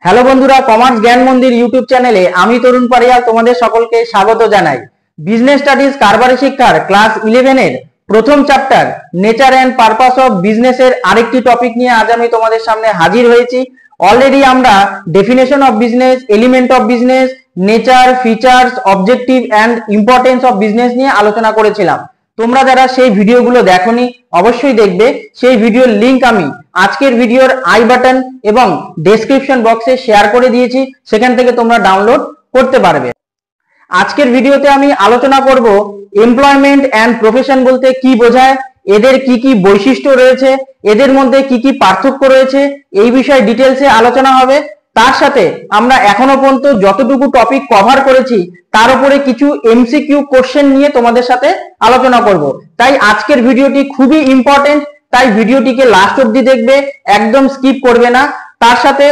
Hello বন্ধুরা, commerce জ্ঞান মন্দির ইউটিউব চ্যানেলে আমি তরুণ পারিয়াল তোমাদের সকলকে স্বাগত জানাই। বিজনেস স্টাডিজ কারবারি শিক্ষার ক্লাস 11 এর প্রথম chapter nature and purpose of বিজনেসের আরেকটি টপিক নিয়ে আজ আমি তোমাদের সামনে হাজির হয়েছি। অলরেডি আমরা definition of business, element of business, nature, features, objective and importance of business নিয়ে আলোচনা করেছিলাম। তোমরা যারা সেই ভিডিওগুলো দেখোনি অবশ্যই দেখবে। সেই ভিডিওর লিংক আমি আজকের ভিডিওর আই বাটন এবং ডেসক্রিপশন বক্সে শেয়ার করে দিয়েছি, সেখান থেকে তোমরা ডাউনলোড করতে পারবে। আজকের ভিডিওতে আমি আলোচনা করব এমপ্লয়মেন্ট অ্যান্ড প্রফেশন বলতে কি বোঝায়, এদের কি কি বৈশিষ্ট্য রয়েছে, এদের মধ্যে কি কি পার্থক্য রয়েছে, এই বিষয়ে ডিটেলসে আলোচনা হবে। তার সাথে আমরা এখনো পর্যন্ত যতটুকু টপিক কভার করেছি তার উপরে কিছু এমসিকিউ কোশ্চেন নিয়ে তোমাদের সাথে আলোচনা করব। তাই আজকের ভিডিওটি খুবই ইম্পর্টেন্ট, তাই ভিডিওটিকে লাস্ট অবধি দেখবে, একদম স্কিপ করবে না। তার সাথে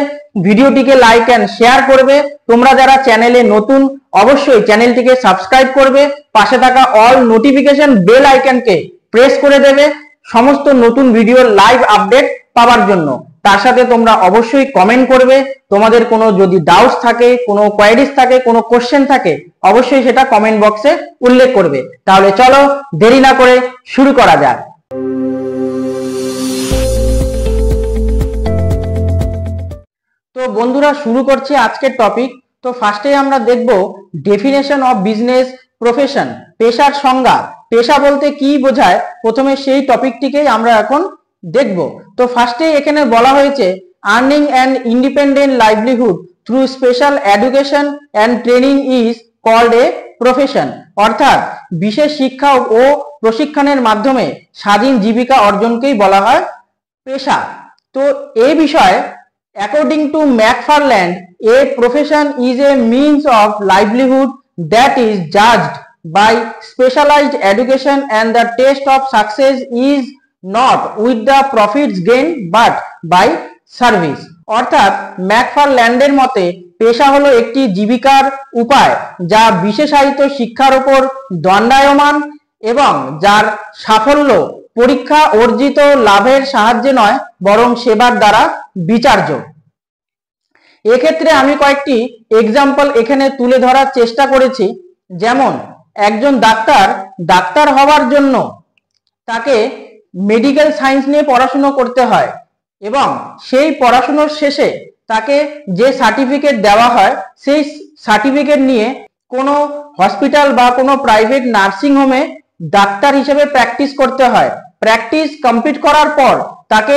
ভিডিওটিকে লাইক এন্ড শেয়ার করবে। তোমরা যারা চ্যানেলে নতুন অবশ্যই চ্যানেলটিকে সাবস্ক্রাইব করবে, পাশে থাকা অল নোটিফিকেশন বেল আইকনকে প্রেস করে দেবে সমস্ত নতুন ভিডিওর লাইভ আপডেট পাওয়ার জন্য। তার সাথে তোমরা অবশ্যই কমেন্ট করবে, তোমাদের কোনো যদি ডাউটস থাকে, কোনো কোয়েরিজ থাকে, কোনো কোশ্চেন থাকে অবশ্যই সেটা কমেন্ট বক্সে উল্লেখ করবে। তাহলে চলো দেরি না করে শুরু করা যাক। তো বন্ধুরা, শুরু করছি আজকের টপিক। তো ফার্স্টে আমরা দেখব ডেফিনেশন অফ বিজনেস প্রফেশন, পেশার সংজ্ঞা। পেশা বলতে কি বোঝায় প্রথমে সেই টপিকটিকেই আমরা এখন দেখব। তো ফার্স্টে এখানে বলা হয়েছে earning and independent livelihood through special education and training is called a profession, অর্থাৎ বিশেষ শিক্ষা ও প্রশিক্ষণের মাধ্যমে স্বাধীন জীবিকা অর্জনকেই বলা হয় পেশা। তো এই বিষয়ে according to McFarland, a profession is a means of livelihood that is judged by specialized education, and the test of success is not with the profits gained but by service। অর্থাৎ ম্যাকফারল্যান্ডের মতে পেশা হলো একটি জীবিকার উপায় যা বিশেষায়িত শিক্ষার উপর দণ্ডায়মান এবং যার সাফল্য পরীক্ষা অর্জিত লাভের সাহায্যে নয় বরং সেবার দ্বারা বিচার্য। এক্ষেত্রে আমি কয়েকটি এক্সাম্পল এখানে তুলে ধরার চেষ্টা করেছি। যেমন একজন ডাক্তার হওয়ার জন্য তাকে মেডিকেল সায়েন্স নিয়ে পড়াশোনা করতে হয় এবং সেই পড়াশোনার শেষে তাকে যে সার্টিফিকেট দেওয়া হয় সেই সার্টিফিকেট নিয়ে কোনো হসপিটাল বা কোনো প্রাইভেট নার্সিং হোমে ডাক্তার হিসেবে প্র্যাকটিস করতে হয়। প্র্যাকটিস কমপ্লিট করার পর তাকে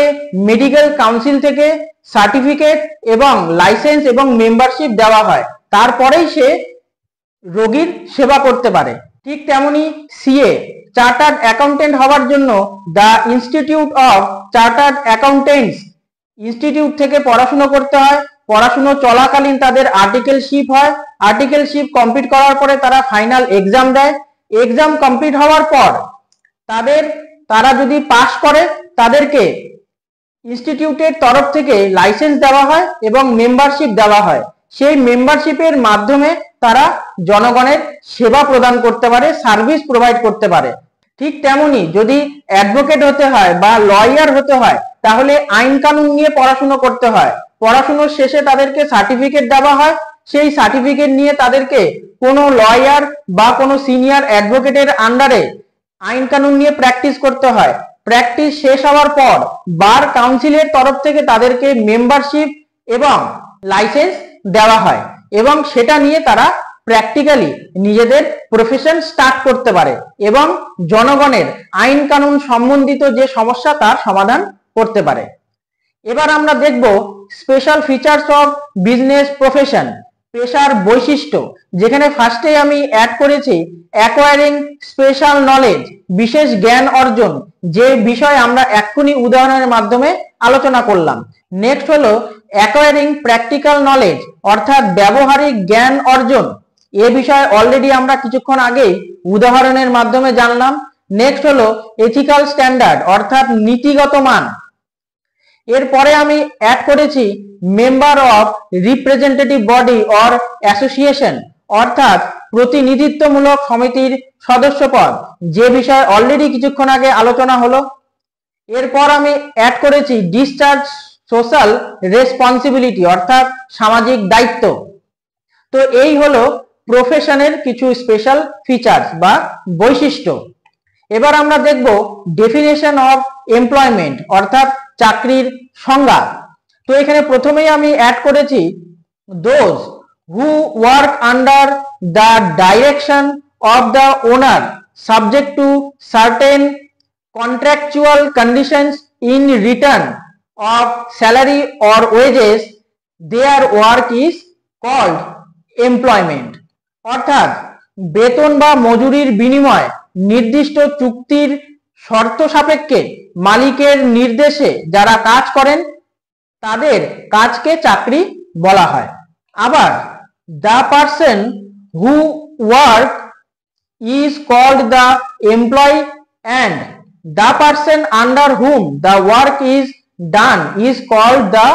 মেডিকেল কাউন্সিল থেকে সার্টিফিকেট এবং লাইসেন্স এবং মেম্বারশিপ দেওয়া হয়, তারপরেই সে রোগীর সেবা করতে পারে। ঠিক তেমনি সিএ চার্টার্ড অ্যাকাউন্টেন্ট হওয়ার জন্য the institute of chartered accountants institute থেকে পড়াশুনো করতে হয়। পড়াশুনো চলাকালীন তাদের আর্টিকেলশিপ হয়। আর্টিকেলশিপ কমপ্লিট করার পরে তারা ফাইনাল এক্সাম দেয়। এক্সাম কমপ্লিট হওয়ার পর তারা যদি পাস করে তাদেরকে ইনস্টিটিউটের তরফ থেকে লাইসেন্স দেওয়া হয় এবং মেম্বারশিপ দেওয়া হয়। সেই মেম্বারশিপের মাধ্যমে তারা জনগণের সেবা প্রদান করতে পারে, সার্ভিস প্রোভাইড করতে পারে। ঠিক তেমনি যদি অ্যাডভোকেট হতে হয় বা লয়ার হতে হয় তাহলে আইন কানুন নিয়ে পড়াশুনো করতে হয়। পড়াশুনোর শেষে তাদেরকে সার্টিফিকেট দেওয়া হয়। সেই সার্টিফিকেট নিয়ে তাদেরকে কোনো লয়ার বা কোনো সিনিয়র অ্যাডভোকেটের আন্ডারে আইন কানুন নিয়ে প্র্যাকটিস করতে হয়। প্র্যাকটিস শেষ হওয়ার পর বার কাউন্সিলের তরফ থেকে তাদেরকে মেম্বারশিপ এবং লাইসেন্স দেওয়া হয় এবং সেটা নিয়ে তারা প্র্যাকটিক্যালি নিজেদের প্রফেশন স্টার্ট করতে পারে এবং জনগণের আইন কানুন সম্বন্ধিত যে সমস্যা তার সমাধান করতে পারে। এবার আমরা দেখব special features of business profession, পেশার বৈশিষ্ট্য, যেখানে ফার্স্টে আমি অ্যাড করেছি অ্যাকোয়ারিং স্পেশাল নলেজ, বিশেষ জ্ঞান অর্জন, যে বিষয় আমরা এক্ষুনি উদাহরণের মাধ্যমে আলোচনা করলাম। নেক্সট হলো অ্যাকোয়ারিং প্র্যাকটিক্যাল নলেজ, অর্থাৎ ব্যবহারিক জ্ঞান অর্জন। এ বিষয়ে অলরেডি আমরা কিছুক্ষণ আগেই উদাহরণের মাধ্যমে জানলাম। নেক্সট হলো এথিক্যাল স্ট্যান্ডার্ড, অর্থাৎ নীতিগত মান। এরপরে আমি অ্যাড করেছি member of representative body or association, অর্থাৎ প্রতিনিধিত্বমূলক সমিতির সদস্যপদ, যে বিষয়ে অলরেডি কিছুক্ষণ আগে আলোচনা হলো। এরপর আমি অ্যাড করেছি ডিসচার্জ সোশ্যাল রেসপন্সিবিলিটি অর্থাৎ সামাজিক দায়িত্ব। তো এই হলো প্রফেশনের কিছু স্পেশাল ফিচার্স বা বৈশিষ্ট্য। এবার আমরা দেখব ডেফিনেশন অফ এমপ্লয়মেন্ট অর্থাৎ চাকরির সংজ্ঞা। তো এখানে প্রথমেই আমি অ্যাড করেছি those who work under the direction of the owner subject to certain contractual conditions in return of salary or wages their work is called employment. অর্থাৎ বেতন বা মজুরির বিনিময়ে নির্দিষ্ট চুক্তির শর্ত সাপেক্ষে মালিকের নির্দেশে যারা কাজ করেন তাদের কাজকে চাকরি বলা হয়। আবার the person who work is called the employee and the person under whom the work is done is called the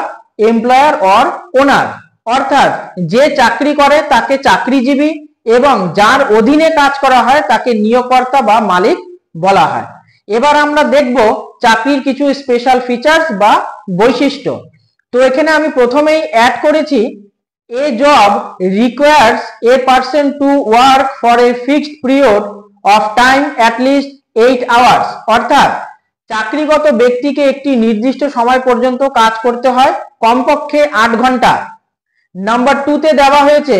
employer or owner. অর্থাৎ যে চাকরি করে তাকে চাকরিজীবী এবং যার অধীনে কাজ করা হয় তাকে নিয়োগকর্তা বা মালিক বলা হয়। এবার আমরা দেখব চাকরির কিছু স্পেশাল ফিচার্স বা বৈশিষ্ট্য। তো এখানে আমি প্রথমেই অ্যাড করেছি এ job requires a person to work for a fixed period of time at least 8 hours. অর্থাৎ চাকরিগত ব্যক্তিকে একটি নির্দিষ্ট সময় পর্যন্ত কাজ করতে হয়, কমপক্ষে 8 ঘন্টা। নাম্বার 2 তে দেওয়া হয়েছে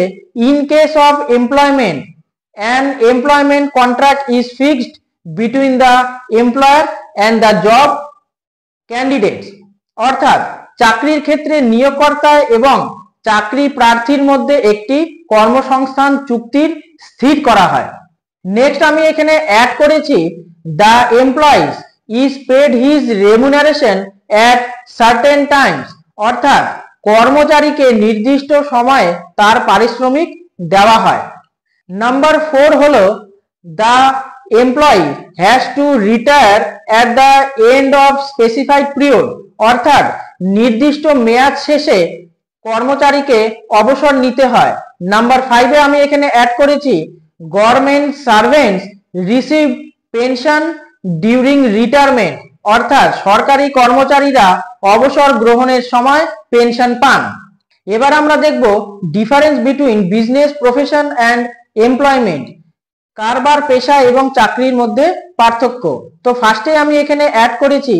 in case of employment an employment contract is fixed between the employer and the job candidates. অর্থাৎ চাকরির ক্ষেত্রে নিয়োগকর্তা এবং চাকরি প্রার্থীর মধ্যে একটি কর্মসংস্থান চুক্তির স্থির করা হয়। নেক্সট আমি এখানে অ্যাড করেছি the employees is paid his remuneration at certain times. অর্থাৎ কর্মচারীকে নির্দিষ্ট সময়ে তার পারিশ্রমিক দেওয়া হয়। নাম্বার 4 হলো the employee has to retire at the end of specified period. অর্থাৎ নির্দিষ্ট মেয়াদ শেষে কর্মচারীকে অবসর নিতে হয়। নাম্বার 5 এ আমি এখানে অ্যাড করেছি government servants receive pension during retirement. অর্থাৎ সরকারি কর্মচারীরা অবসর গ্রহণের সময় পেনশন পান। এবার আমরা দেখব difference between business profession and employment, কারবার পেশা এবং চাকরির মধ্যে পার্থক্য। তো ফার্স্টে আমি এখানে অ্যাড করেছি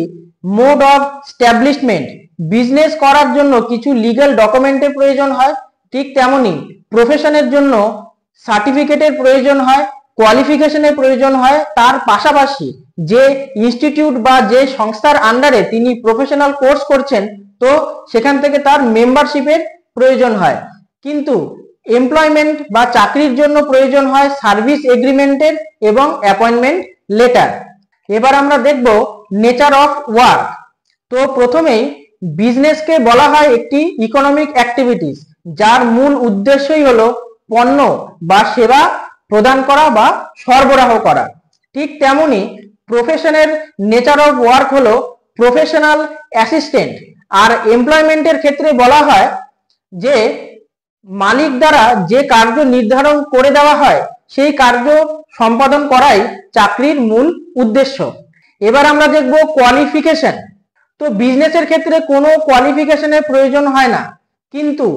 মোড অফ স্ট্যাবলিশমেন্ট। বিজনেস করার জন্য কিছু লিগ্যাল ডকুমেন্টের প্রয়োজন হয়, ঠিক তেমনি প্রফেশনের জন্য সার্টিফিকেটের প্রয়োজন হয়, কোয়ালিফিকেশনের প্রয়োজন হয়। তার পাশাপাশি যে ইনস্টিটিউট বা যে সংস্থার আন্ডারে তিনি প্রফেশনাল কোর্স করছেন তো সেখান থেকে তার মেম্বারশিপের প্রয়োজন হয়। কিন্তু এমপ্লয়মেন্ট বা চাকরির জন্য প্রয়োজন হয় সার্ভিস এগ্রিমেন্টের এবং অ্যাপয়েন্টমেন্ট লেটার। এবার আমরা দেখব নেচার অফ ওয়ার্ক। তো প্রথমেই বিজনেসকে বলা হয় একটি ইকোনমিক অ্যাক্টিভিটিস যার মূল উদ্দেশ্যই হলো পণ্য বা সেবা প্রদান করা বা সরবরাহ করা। ঠিক তেমনি প্রফেশনের নেচার অফ ওয়ার্ক হলো প্রফেশনাল অ্যাসিস্ট্যান্ট। আর এমপ্লয়মেন্টের ক্ষেত্রে বলা হয় যে মালিক দ্বারা যে কার্য নির্ধারণ করে দেওয়া হয় সেই কার্য সম্পাদন করাই চাকরির মূল উদ্দেশ্য। এবার আমরা দেখব কোয়ালিফিকেশন। তো বিজনেসের ক্ষেত্রে কোনো কোয়ালিফিকেশনের প্রয়োজন হয় না, কিন্তু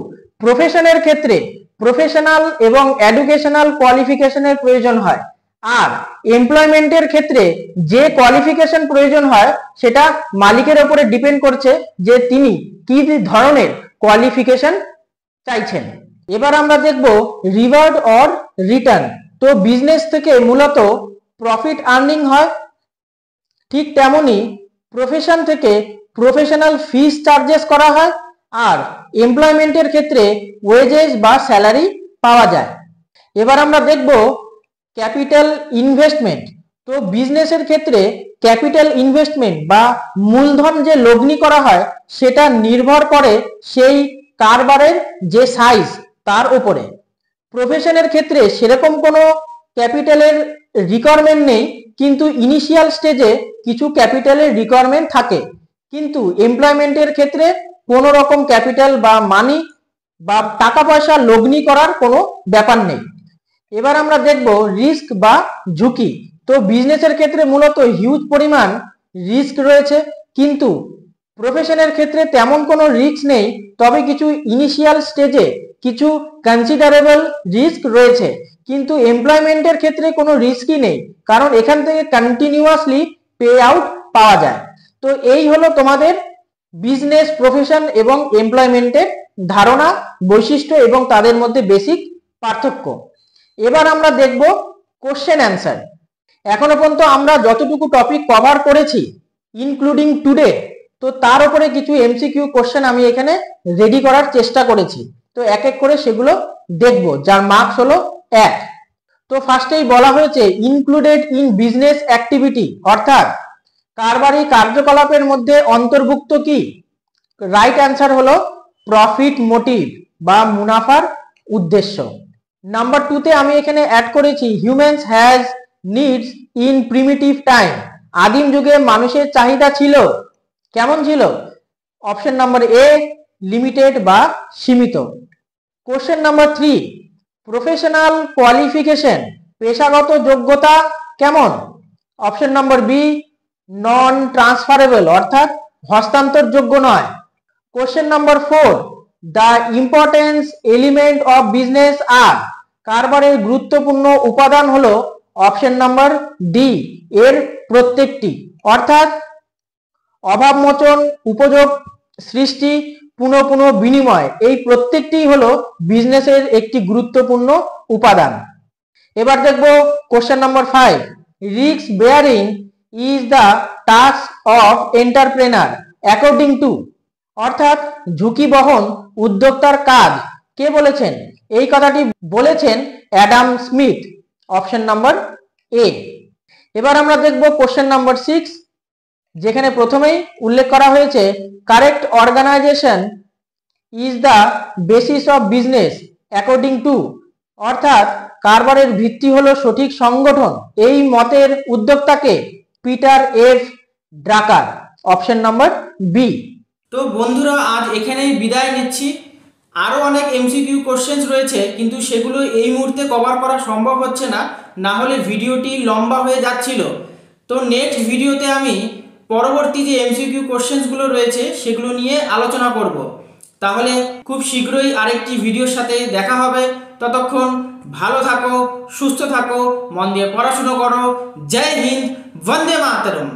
প্রফেশনের ক্ষেত্রে প্রফেশনাল এবং এডুকেশনাল কোয়ালিফিকেশনের প্রয়োজন হয়। আর এমপ্লয়মেন্টের ক্ষেত্রে যে কোয়ালিফিকেশন প্রয়োজন হয় সেটা মালিকের উপরে ডিপেন্ড করছে যে তিনি কি ধরনের কোয়ালিফিকেশন চাইছেন। এবার আমরা দেখব রিওয়ার্ড অর রিটার্ন। তো বিজনেস থেকে মূলত প্রফিট আর্নিং হয়, ঠিক তেমনি প্রফেশন থেকে প্রফেশনাল ফিস চার্জেস করা হয়, আর এমপ্লয়মেন্টের ক্ষেত্রে ওয়েজেস বা স্যালারি পাওয়া যায়। এবার আমরা দেখব ক্যাপিটাল ইনভেস্টমেন্ট। তো বিজনেসের ক্ষেত্রে ক্যাপিটাল ইনভেস্টমেন্ট বা মূলধন যে লগ্নি করা হয় সেটা নির্ভর করে সেই কারবারের যে সাইজ তার উপরে। প্রফেশনের ক্ষেত্রে সেরকম কোনো ক্যাপিটালের রিকোয়ারমেন্ট নেই, কিন্তু ইনিশিয়াল স্টেজে কিছু ক্যাপিটালের রিকোয়ারমেন্ট থাকে। কিন্তু এমপ্লয়মেন্টের ক্ষেত্রে কোনো রকম ক্যাপিটাল বা মানি বা টাকা পয়সা লগ্নি করার কোনো ব্যাপার নেই। এবার আমরা দেখব রিস্ক বা ঝুঁকি। তো বিজনেসের ক্ষেত্রে মূলত হিউজ পরিমাণ রিস্ক রয়েছে, কিন্তু প্রফেশনের ক্ষেত্রে তেমন কোনো রিস্ক নেই, তবে কিছু ইনিশিয়াল স্টেজে কিছু কনসিডারেবল রিস্ক রয়েছে, কিন্তু এমপ্লয়মেন্টের ক্ষেত্রে কোনো রিস্কই নেই, কারণ এখান থেকে কন্টিনিউয়াসলি পে আউট পাওয়া যায়। তো এই হলো তোমাদের বিজনেস, প্রফেশন এবং এমপ্লয়মেন্টের ধারণা, বৈশিষ্ট্য এবং তাদের মধ্যে বেসিক পার্থক্য। এবার আমরা দেখব কোশ্চেন অ্যান্সার। এখনো পর্যন্ত আমরা যতটুকু টপিক কভার করেছি ইনক্লুডিং টুডে, তো তার উপরে কিছু এমসিকিউ কোশ্চেন আমি এখানে রেডি করার চেষ্টা করেছি। তো এক এক করে সেগুলো দেখব, যার মার্কস হলো 1। তো ফার্স্টেই বলা হয়েছে ইনক্লুডেড ইন বিজনেস অ্যাক্টিভিটি, অর্থাৎ কারবারি কার্যকলাপের মধ্যে অন্তর্ভুক্ত কি? রাইট অ্যান্সার হলো প্রফিট মোটিভ বা মুনাফার উদ্দেশ্য। নাম্বার 2তে আমি এখানে অ্যাড করেছি humans has needs in primitive time. আদিম যুগে মানুষের চাহিদা ছিল, কেমন ছিল? অপশন নাম্বার এ, লিমিটেড বা সীমিত। কোশ্চেন নাম্বার 3, প্রফেশনাল কোয়ালিফিকেশন, পেশাগত যোগ্যতা কেমন? Option number B, non transferable, অর্থাৎ হস্তান্তরযোগ্য নয়। Question number 4, the importance element of business are, কারবারের গুরুত্বপূর্ণ উপাদান হলো অপশন নাম্বার ডি, এর প্রত্যেকটি, অর্থাৎ অভাবমোচন, উপযোগ সৃষ্টি, পুনঃ বিনিময়, এই প্রত্যেকটি হলো বিজনেসের একটি গুরুত্বপূর্ণ উপাদান। এবার দেখব question number 5, risk bearing is the task of entrepreneur according to, অর্থাৎ ঝুঁকি বহন উদ্যোক্তার কাজ, কে বলেছেন? এই কথাটি বলেছেন Adam Smith, option number A. এবার আমরা দেখব কোশ্চেন নাম্বার 6, যেখানে প্রথমেই উল্লেখ করা হয়েছে correct organization is the basis of business according to, অর্থাৎ কারবারের ভিত্তি হলো সঠিক সংগঠন, এই মতের উদ্যোক্তাকে Peter F Drucker, option number B. তো বন্ধুরা আজ এখানেই বিদায় নিচ্ছি। আরও অনেক এমসিকিউ কোশ্চেন্স রয়েছে, কিন্তু সেগুলো এই মুহূর্তে কভার করা সম্ভব হচ্ছে না, না হলে ভিডিওটি লম্বা হয়ে যাচ্ছিল। তো নেক্সট ভিডিওতে আমি পরবর্তী যে এমসিকিউ কোশ্চেন্সগুলো রয়েছে সেগুলো নিয়ে আলোচনা করব। তাহলে খুব শীঘ্রই আরেকটি ভিডিওর সাথে দেখা হবে। ততক্ষণ ভালো থাকো, সুস্থ থাকো, মন দিয়ে পড়াশুনো করো। জয় হিন্দ, বন্দে মাতরম।